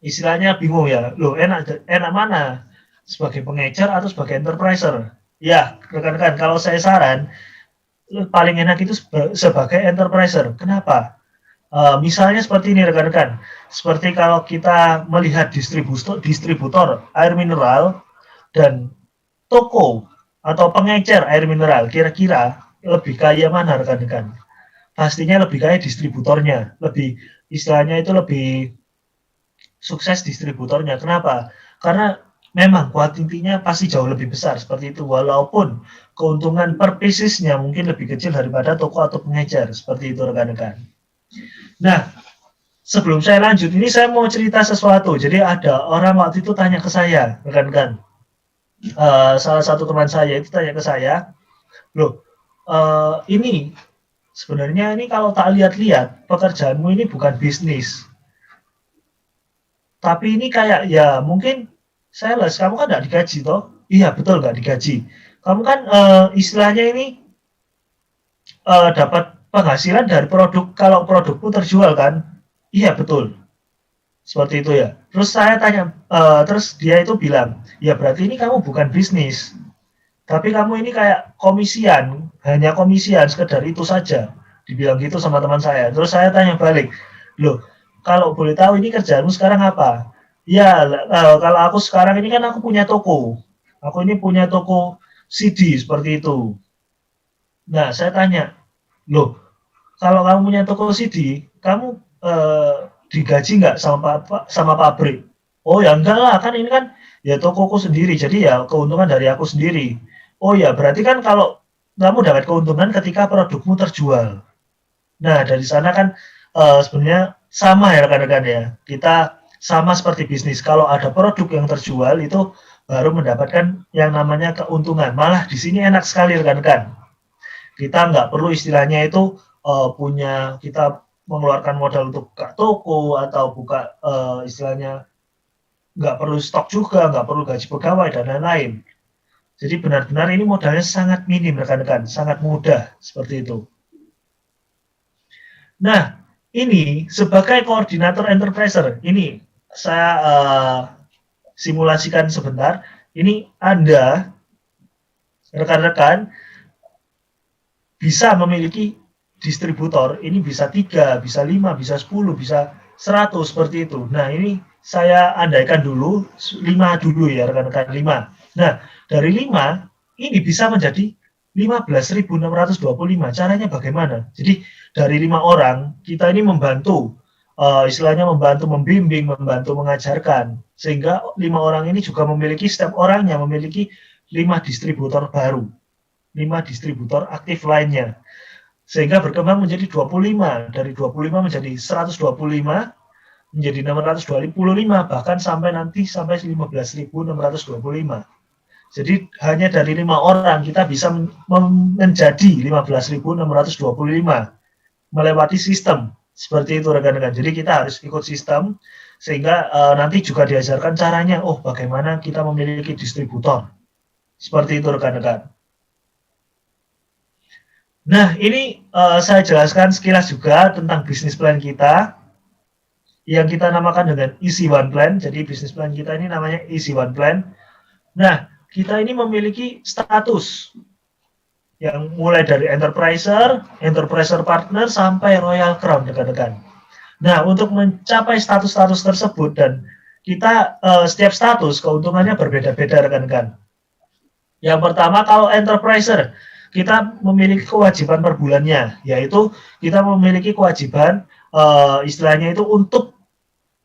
istilahnya bingung ya, loh enak mana? Sebagai pengecer atau sebagai enterpriser? Ya, rekan-rekan, kalau saya saran, paling enak itu sebagai enterpriser. Kenapa? Misalnya seperti ini rekan-rekan, seperti kalau kita melihat distributor air mineral dan toko atau pengecer air mineral, kira-kira lebih kaya mana rekan-rekan? Pastinya lebih kaya distributornya, lebih istilahnya itu lebih sukses distributornya. Kenapa? Karena memang kuantitinya pasti jauh lebih besar seperti itu, walaupun keuntungan per piecesnya mungkin lebih kecil daripada toko atau pengecer, seperti itu rekan-rekan. Nah, sebelum saya lanjut, ini saya mau cerita sesuatu. Jadi ada orang waktu itu tanya ke saya, rekan-rekan. Salah satu teman saya itu tanya ke saya, loh, ini sebenarnya ini kalau tak lihat-lihat, pekerjaanmu ini bukan bisnis. Tapi ini kayak ya mungkin sales, kamu kan nggak digaji toh? Iya betul nggak digaji. Kamu kan istilahnya ini dapat penghasilan dari produk, kalau produkmu terjual kan? Iya betul. Seperti itu ya. Terus saya tanya, terus dia itu bilang, ya berarti ini kamu bukan bisnis. Tapi kamu ini kayak komisian, hanya komisian, sekedar itu saja. Dibilang gitu sama teman saya. Terus saya tanya balik, loh, kalau boleh tahu ini kerjaanmu sekarang apa? Ya, kalau aku sekarang ini kan aku punya toko. Aku ini punya toko CD seperti itu. Nah, saya tanya, loh, kalau kamu punya toko CD, kamu digaji nggak sama pabrik? Oh ya enggak lah, kan ini kan ya tokoku sendiri, jadi ya keuntungan dari aku sendiri. Oh ya, berarti kan kalau kamu dapat keuntungan ketika produkmu terjual. Nah, dari sana kan sebenarnya sama ya rekan-rekan ya. Kita sama seperti bisnis. Kalau ada produk yang terjual itu baru mendapatkan yang namanya keuntungan. Malah di sini enak sekali rekan-rekan. Kita nggak perlu istilahnya itu punya kita mengeluarkan modal untuk buka toko atau buka istilahnya nggak perlu stok juga, nggak perlu gaji pegawai dan lain-lain. Jadi benar-benar ini modalnya sangat minim rekan-rekan, sangat mudah seperti itu. Nah, ini sebagai koordinator enterpriser, ini saya simulasikan sebentar. Ini Anda, rekan-rekan, bisa memiliki distributor, ini bisa 3, bisa 5, bisa 10, bisa 100, seperti itu. Nah, ini saya andaikan dulu, 5 dulu ya rekan-rekan, 5. Nah, dari 5, ini bisa menjadi 15.625. Caranya bagaimana? Jadi dari 5 orang, kita ini membantu, istilahnya membantu membimbing, membantu mengajarkan. Sehingga 5 orang ini juga memiliki, setiap orangnya memiliki 5 distributor baru, 5 distributor aktif lainnya. Sehingga berkembang menjadi 25, dari 25 menjadi 125, menjadi 625, bahkan sampai nanti sampai 15.625. Jadi hanya dari 5 orang kita bisa menjadi 15.625 melewati sistem seperti itu rekan-rekan. Jadi kita harus ikut sistem sehingga nanti juga diajarkan caranya. Oh, bagaimana kita memiliki distributor seperti itu rekan-rekan. Nah, ini saya jelaskan sekilas juga tentang bisnis plan kita yang kita namakan dengan Easy One Plan. Jadi bisnis plan kita ini namanya Easy One Plan. Nah, kita ini memiliki status yang mulai dari enterpriser partner, sampai royal crown rekan-rekan. Nah, untuk mencapai status-status tersebut, dan kita setiap status keuntungannya berbeda-beda rekan-rekan. Yang pertama, kalau enterpriser, kita memiliki kewajiban per bulannya, yaitu kita memiliki kewajiban istilahnya itu untuk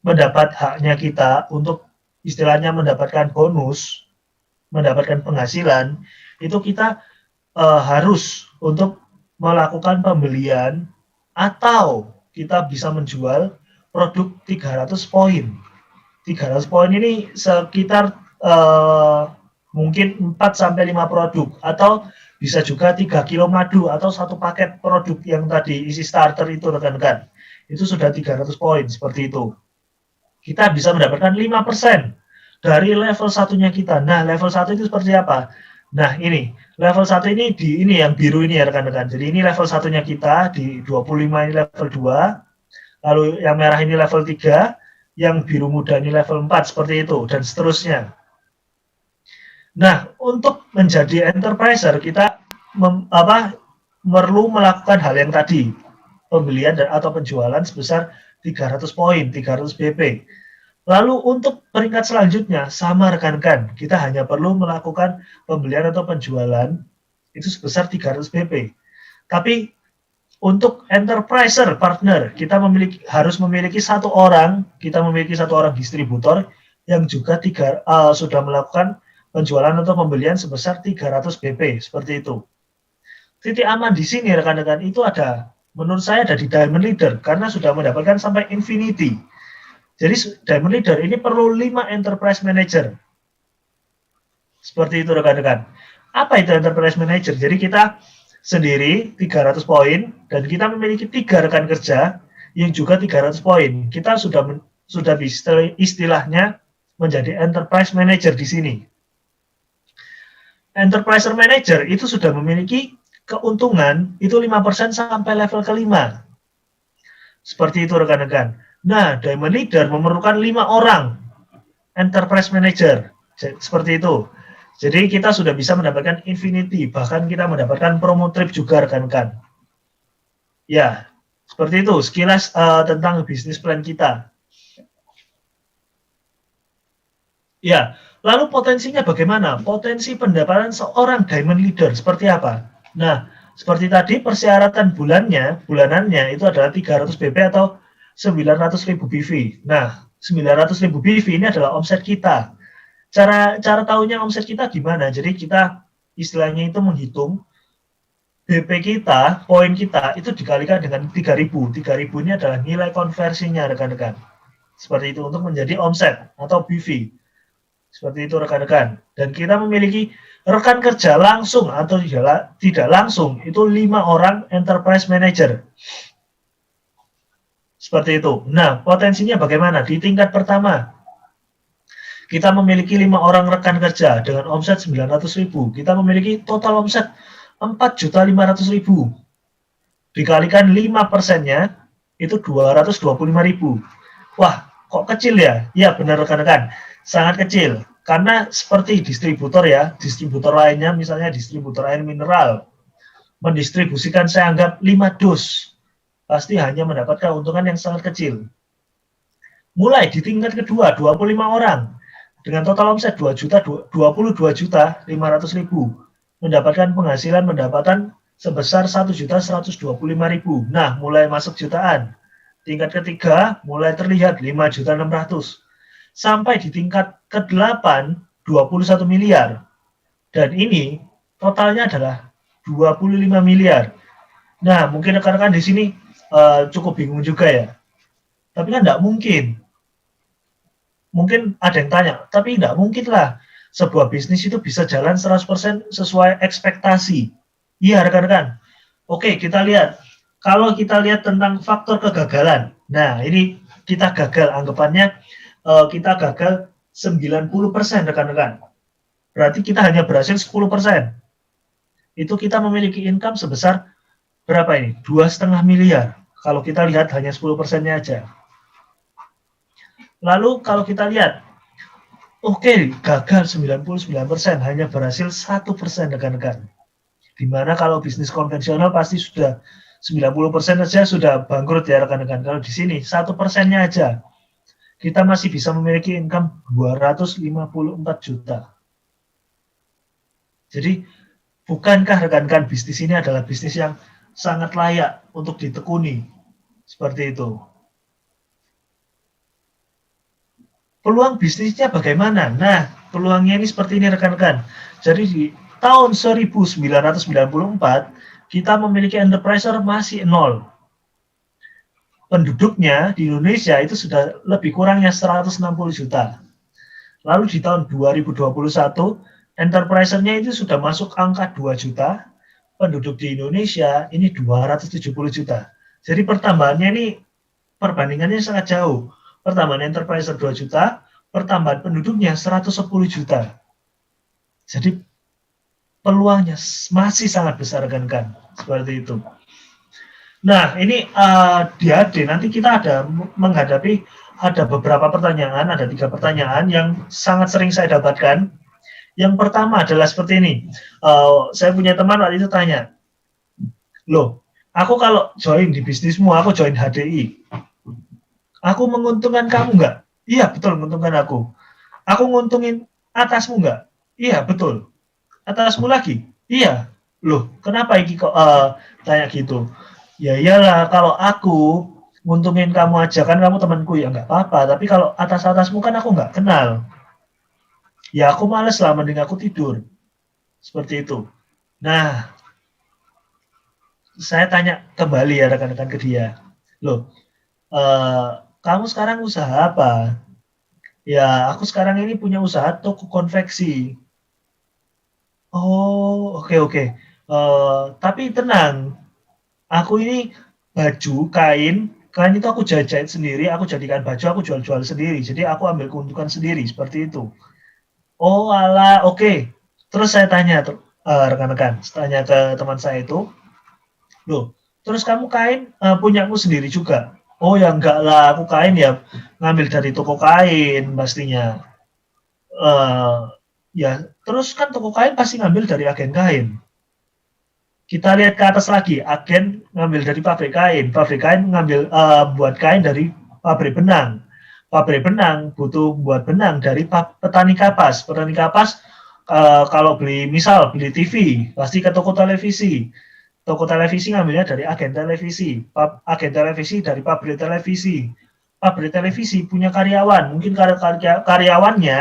mendapat haknya kita, untuk istilahnya mendapatkan bonus, mendapatkan penghasilan, itu kita harus untuk melakukan pembelian atau kita bisa menjual produk 300 poin. 300 poin ini sekitar mungkin 4-5 produk, atau bisa juga 3 kilo madu atau 1 paket produk yang tadi isi starter itu rekan-rekan. Itu sudah 300 poin seperti itu. Kita bisa mendapatkan 5% dari level satunya kita. Nah, level 1 itu seperti apa? Nah, ini level 1 ini di ini yang biru ini ya rekan-rekan. Jadi ini level satunya kita, di 25 ini level 2. Lalu yang merah ini level 3, yang biru muda ini level 4 seperti itu, dan seterusnya. Nah, untuk menjadi enterpriser kita perlu melakukan hal yang tadi, pembelian dan atau penjualan sebesar 300 poin, 300 BP. Lalu untuk peringkat selanjutnya sama rekan-rekan, kita hanya perlu melakukan pembelian atau penjualan itu sebesar 300 BP. Tapi untuk enterpriser partner, kita harus memiliki satu orang distributor yang juga sudah melakukan penjualan atau pembelian sebesar 300 BP, seperti itu. Titik aman di sini rekan-rekan itu ada, menurut saya ada di Diamond Leader, karena sudah mendapatkan sampai Infinity. Jadi Diamond Leader ini perlu 5 Enterprise Manager. Seperti itu rekan-rekan. Apa itu Enterprise Manager? Jadi kita sendiri 300 poin, dan kita memiliki 3 rekan kerja yang juga 300 poin. Kita sudah istilahnya menjadi Enterprise Manager di sini. Enterprise Manager itu sudah memiliki keuntungan itu 5% sampai level kelima. Seperti itu rekan-rekan. Nah, Diamond Leader memerlukan 5 orang Enterprise Manager. Seperti itu. Jadi kita sudah bisa mendapatkan Infinity, bahkan kita mendapatkan promo trip juga rekan-rekan. Ya, seperti itu sekilas tentang bisnis plan kita. Ya, lalu potensinya bagaimana? Potensi pendapatan seorang Diamond Leader seperti apa? Nah, seperti tadi persyaratan bulanannya itu adalah 300 BP atau 900.000 BV. Nah, 900.000 BV ini adalah omset kita. Cara tahunya omset kita gimana? Jadi kita istilahnya itu menghitung BP kita, poin kita itu dikalikan dengan 3.000. 3.000 ini adalah nilai konversinya rekan-rekan. Seperti itu untuk menjadi omset atau BV. Seperti itu rekan-rekan. Dan kita memiliki rekan kerja langsung atau tidak langsung itu 5 orang Enterprise Manager. Seperti itu. Nah, potensinya bagaimana? Di tingkat pertama, kita memiliki 5 orang rekan kerja dengan omset 900.000. Kita memiliki total omset 4.500.000. Dikalikan 5%-nya itu 225.000. Wah, kok kecil ya? Ya, benar rekan-rekan. Sangat kecil. Karena seperti distributor ya, distributor lainnya misalnya distributor air mineral, mendistribusikan saya anggap 5 dus. Pasti hanya mendapat keuntungan yang sangat kecil. Mulai di tingkat kedua, 25 orang. Dengan total omset 22.500.000. mendapatkan penghasilan pendapatan sebesar 1.125.000. Nah, mulai masuk jutaan. Tingkat ketiga mulai terlihat 5.600.000. Sampai di tingkat ke-8 21 miliar. Dan ini totalnya adalah 25 miliar. Nah, mungkin rekan-rekan di sini cukup bingung juga ya. Tapi kan tidak mungkin. Mungkin ada yang tanya, tapi tidak mungkin lah sebuah bisnis itu bisa jalan 100% sesuai ekspektasi. Iya, rekan-rekan. Oke, kita lihat. Kalau kita lihat tentang faktor kegagalan. Nah, ini kita gagal, anggapannya kita gagal 90%, rekan-rekan. Berarti kita hanya berhasil 10%. Itu kita memiliki income sebesar berapa ini? 2,5 miliar. Kalau kita lihat hanya 10%-nya aja. Lalu kalau kita lihat, oke, gagal 99%, hanya berhasil 1%, rekan-rekan. Dimana kalau bisnis konvensional pasti sudah 90% saja sudah bangkrut ya rekan-rekan. Kalau di sini 1%-nya aja, kita masih bisa memiliki income 254 juta. Jadi, bukankah rekan-rekan bisnis ini adalah bisnis yang sangat layak untuk ditekuni? Seperti itu. Peluang bisnisnya bagaimana? Nah, peluangnya ini seperti ini rekan-rekan. Jadi di tahun 1994, kita memiliki enterpriser masih 0. Penduduknya di Indonesia itu sudah lebih kurangnya 160 juta. Lalu di tahun 2021, enterprisernya itu sudah masuk angka 2 juta. Penduduk di Indonesia ini 270 juta. Jadi pertambahannya ini perbandingannya sangat jauh. Pertambahan enterpriser 2 juta, pertambahan penduduknya 110 juta. Jadi peluangnya masih sangat besar rekan-rekan. Seperti itu. Nah, ini di AD nanti kita ada menghadapi ada beberapa pertanyaan, ada 3 pertanyaan yang sangat sering saya dapatkan. Yang pertama adalah seperti ini. Saya punya teman waktu itu tanya, loh, aku kalau join di bisnismu, aku join HDI. Aku menguntungkan kamu nggak? Iya, betul, menguntungkan aku. Aku nguntungin atasmu nggak? Iya, betul. Atasmu lagi? Iya. Loh, kenapa iki kok tanya gitu? Ya iyalah, kalau aku nguntungin kamu aja, kan kamu temanku, ya nggak apa-apa. Tapi kalau atas-atasmu kan aku nggak kenal. Ya aku males lah, mending aku tidur. Seperti itu. Nah, saya tanya kembali ya rekan-rekan ke dia. Loh, kamu sekarang usaha apa? Ya, aku sekarang ini punya usaha toko konveksi. Oh, oke. Tapi tenang, aku ini baju, kain itu aku jahit sendiri, aku jadikan baju, aku jual-jual sendiri. Jadi aku ambil keuntungan sendiri, seperti itu. Oh alah, oke. Terus saya tanya, rekan-rekan, tanya ke teman saya itu, loh, terus kamu kain punyamu sendiri juga? Oh ya enggak lah, aku kain ya ngambil dari toko kain pastinya. Ya, terus kan toko kain pasti ngambil dari agen kain. Kita lihat ke atas lagi, agen ngambil dari pabrik kain ngambil buat kain dari pabrik benang. Pabrik benang butuh buat benang dari petani kapas. Petani kapas kalau misal beli TV, pasti ke toko televisi. Toko televisi ngambilnya dari agen televisi. Agen televisi dari pabrik televisi. Pabrik televisi punya karyawan. Mungkin karyawannya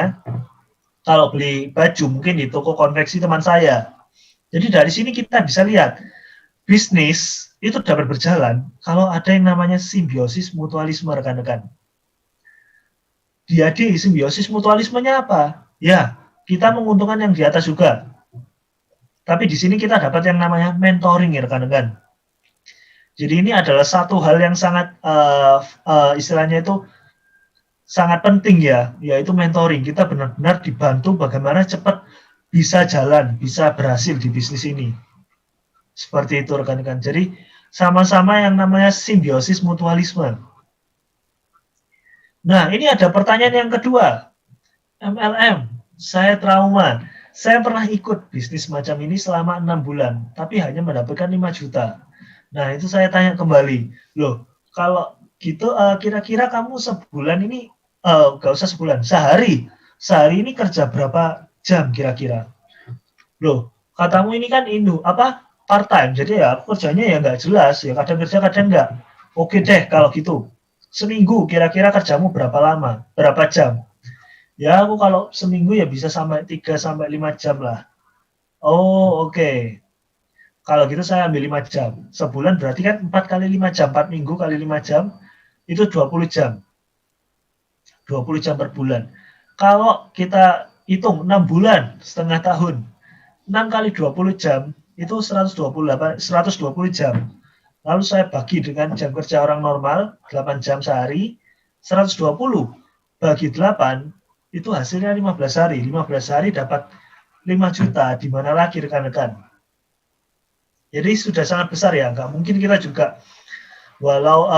kalau beli baju mungkin di toko konveksi teman saya. Jadi dari sini kita bisa lihat bisnis itu dapat berjalan kalau ada yang namanya simbiosis mutualisme rekan-rekan. Jadi simbiosis mutualismenya apa? Ya, kita menguntungkan yang di atas juga. Tapi di sini kita dapat yang namanya mentoring ya rekan-rekan. Jadi ini adalah satu hal yang sangat istilahnya itu sangat penting ya, yaitu mentoring. Kita benar-benar dibantu bagaimana cepat bisa jalan, bisa berhasil di bisnis ini. Seperti itu rekan-rekan. Jadi sama-sama yang namanya simbiosis mutualisme. Nah, ini ada pertanyaan yang kedua. MLM, saya trauma. Saya pernah ikut bisnis macam ini selama 6 bulan, tapi hanya mendapatkan 5 juta. Nah, itu saya tanya kembali. Loh, kalau gitu kira-kira kamu sebulan ini, gak usah sebulan, sehari ini kerja berapa jam kira-kira? Loh, katamu ini kan part time, jadi ya kerjanya ya nggak jelas, ya kadang kerja kadang nggak. Oke deh kalau gitu. Seminggu kira-kira kerjamu berapa lama, berapa jam? Ya aku kalau seminggu ya bisa sampai 3 sampai 5 jam lah. Oh oke. Kalau gitu saya ambil 5 jam. Sebulan berarti kan 4 kali 5 jam, 4 minggu kali 5 jam, itu 20 jam. 20 jam per bulan. Kalau kita hitung 6 bulan, setengah tahun, 6 kali 20 jam, itu 120 jam. Lalu saya bagi dengan jam kerja orang normal, 8 jam sehari, 120 bagi 8, itu hasilnya 15 hari. 15 hari dapat 5 juta, di mana lagi rekan-rekan? Jadi sudah sangat besar ya, nggak mungkin kita juga, walau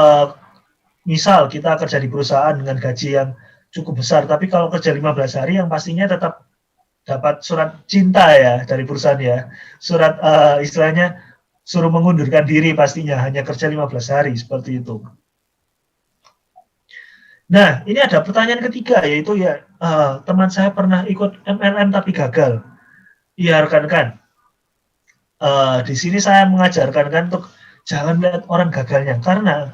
misal kita kerja di perusahaan dengan gaji yang cukup besar, tapi kalau kerja 15 hari yang pastinya tetap dapat surat cinta ya dari perusahaan ya, surat istilahnya suruh mengundurkan diri pastinya, hanya kerja 15 hari, seperti itu. Nah, ini ada pertanyaan ketiga, yaitu ya, teman saya pernah ikut MLM tapi gagal. Iya rekan-rekan, di sini saya mengajarkan kan untuk jangan melihat orang gagalnya, karena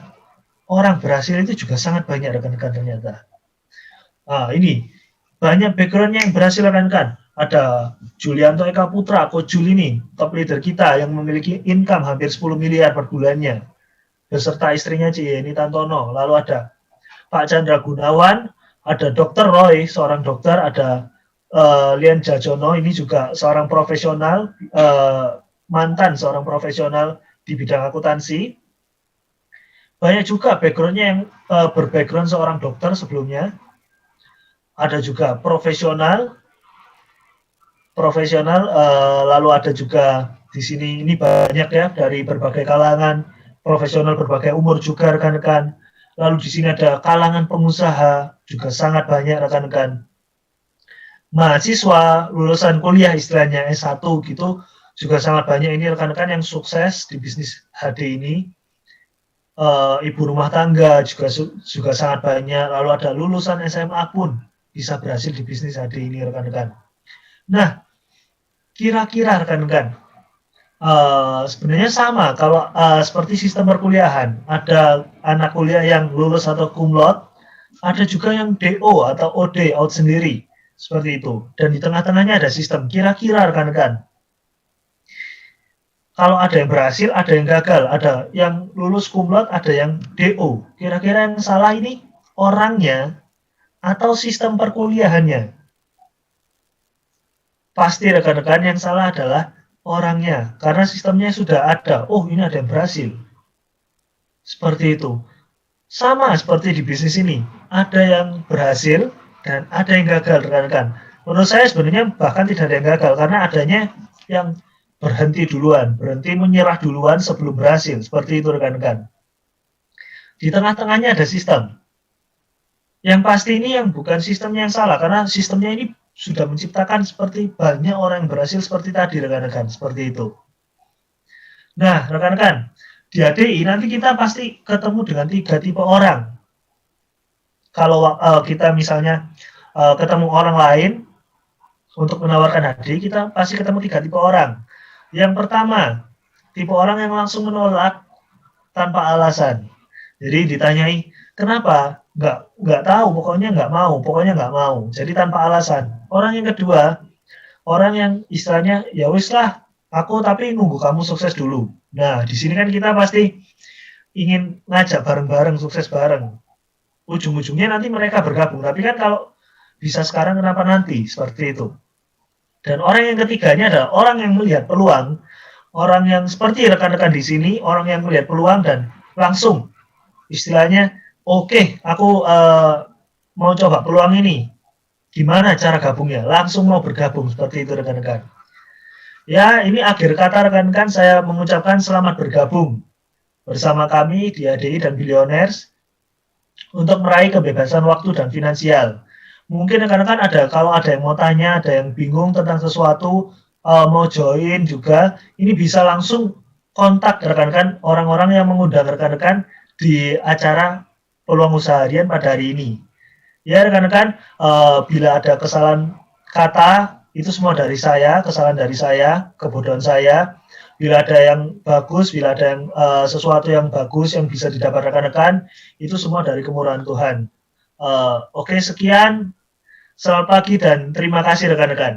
orang berhasil itu juga sangat banyak rekan-rekan ternyata. Ini banyak backgroundnya yang berhasil rekan-rekan. Ada Julianto Eka Putra, Coach Jul ini, top leader kita yang memiliki income hampir 10 miliar per bulannya, beserta istrinya Cieni Tantono. Lalu ada Pak Chandra Gunawan, ada Dr. Roy, seorang dokter, ada Lian Jajono, ini juga seorang profesional, mantan seorang profesional di bidang akuntansi. Banyak juga backgroundnya yang berbackground seorang dokter sebelumnya. Ada juga profesional, lalu ada juga di sini ini banyak ya dari berbagai kalangan, profesional berbagai umur juga rekan-rekan. Lalu di sini ada kalangan pengusaha juga sangat banyak rekan-rekan. Mahasiswa lulusan kuliah istilahnya S1 gitu juga sangat banyak ini rekan-rekan yang sukses di bisnis HD ini. Ibu rumah tangga juga sangat banyak. Lalu ada lulusan SMA pun bisa berhasil di bisnis HD ini rekan-rekan. Nah, kira-kira rekan-rekan, sebenarnya sama kalau seperti sistem perkuliahan, ada anak kuliah yang lulus atau cum laude, ada juga yang DO atau OD, out sendiri, seperti itu. Dan di tengah-tengahnya ada sistem. Kira-kira rekan-rekan, kalau ada yang berhasil, ada yang gagal, ada yang lulus cum laude, ada yang DO. Kira-kira yang salah ini orangnya atau sistem perkuliahannya? Pasti rekan-rekan yang salah adalah orangnya, karena sistemnya sudah ada. Oh, ini ada yang berhasil. Seperti itu. Sama seperti di bisnis ini, ada yang berhasil dan ada yang gagal rekan-rekan. Menurut saya sebenarnya bahkan tidak ada yang gagal, karena adanya yang berhenti duluan, berhenti menyerah duluan sebelum berhasil. Seperti itu rekan-rekan. Di tengah-tengahnya ada sistem. Yang pasti ini yang bukan sistemnya yang salah, karena sistemnya ini sudah menciptakan seperti banyak orang yang berhasil seperti tadi rekan-rekan, seperti itu. Nah rekan-rekan, di ADI nanti kita pasti ketemu dengan 3 tipe orang. Kalau kita misalnya ketemu orang lain untuk menawarkan ADI, kita pasti ketemu 3 tipe orang. Yang pertama, tipe orang yang langsung menolak tanpa alasan. Jadi ditanyai, kenapa? Nggak tahu, pokoknya nggak mau. Jadi tanpa alasan. Orang yang kedua, orang yang istilahnya, ya wis lah, aku tapi nunggu kamu sukses dulu. Nah, di sini kan kita pasti ingin ngajak bareng-bareng, sukses bareng. Ujung-ujungnya nanti mereka bergabung. Tapi kan kalau bisa sekarang, kenapa nanti? Seperti itu. Dan orang yang ketiganya adalah orang yang melihat peluang, orang yang seperti rekan-rekan di sini, orang yang melihat peluang dan langsung istilahnya, oke, aku mau coba peluang ini. Gimana cara gabungnya? Langsung mau bergabung, seperti itu rekan-rekan. Ya, ini akhir kata rekan-rekan, saya mengucapkan selamat bergabung bersama kami di ADI dan Billionaires untuk meraih kebebasan waktu dan finansial. Mungkin rekan-rekan kalau ada yang mau tanya, ada yang bingung tentang sesuatu, mau join juga, ini bisa langsung kontak rekan-rekan orang-orang yang mengundang rekan-rekan di acara peluang usaha harian pada hari ini. Ya rekan-rekan, bila ada kesalahan kata, Itu semua dari saya, kesalahan dari saya, kebodohan saya. Bila ada yang bagus, bila ada yang sesuatu yang bagus yang bisa didapat rekan-rekan, itu semua dari kemurahan Tuhan. Oke, sekian. Selamat pagi dan terima kasih rekan-rekan.